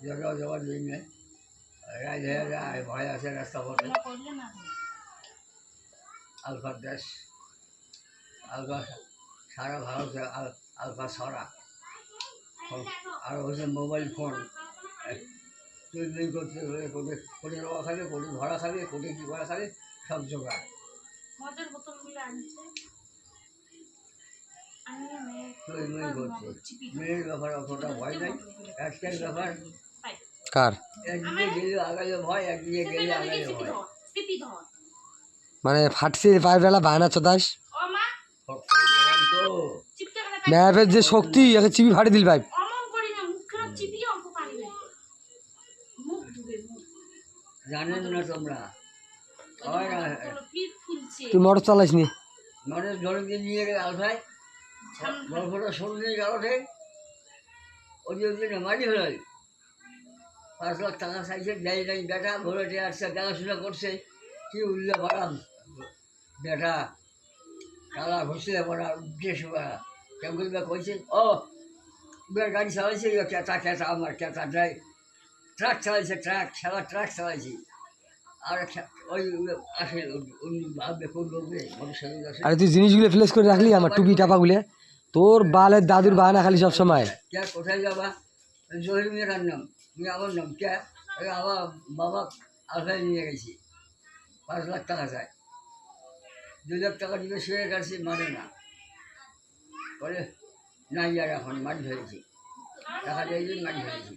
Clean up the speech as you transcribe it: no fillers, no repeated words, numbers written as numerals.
জবাব দিই নাই রাইলে ভয় আছে রাস্তা পথে আলফা দেশ আলফা সারা ভারতে আলফা ছড়া আর হচ্ছে মোবাইল ফোন তুই করতে কোটি কোটি রোয়া খাবে কোটি ভরা খাবে কোটি কী করা খাবে সব জোগাড় তুই করছে মেয়ের ব্যাপার অতটা ভয় নাই আজকের ব্যাপার কার একদিকে গেলে আগালে ভয় একদিকে গেলে আগালে ভয় মানে ফাটছে পায়ের বেলা বায়না চদাস তো ম্যাপের যে শক্তি একে চিপি ফাটে দিল ভাই জানেন না তোমরা হয় না তুই মোটর চালাইস নি মানুষ ধরে দিয়ে নিয়ে গেলে আলফায় গল্পটা শুনতে গেলে ওই ওদিনে মাটি হলো 5 লাখ টাকা চাইছে দেয় নাই বেটা ভোরে আসছে দেখাশোনা করছে কি উল্লে বাড়াম বেটা কালা ঘষলে পড়া উদ্দেশ্য করা কেমন কইছে ও গাড়ি চালাইছে ক্যাতা ক্যাতা আমার ক্যাতা ড্রাই ট্রাক চালাইছে ট্রাক খেলা ট্রাক চালাইছি আর ওই আসে ভাববে কোন লোকবে মোটরসাইকেল আসে আরে তুই জিনিসগুলো ফ্লেস করে রাখলি আমার টুপি টাপাগুলো তোর বালের দাদুর বাহানা খালি সব সময় কে কোথায় যাবা জহির মিয়ার নাম তুমি আমার নাম কে আমার বাবা আলফায় নিয়ে গেছি 5 লাখ টাকা চায় 2 লাখ টাকা দিবে শুয়ে গেছি মানে না বলে নাই আর এখন মাটি ধরেছি টাকা দিয়ে মাটি ধরেছি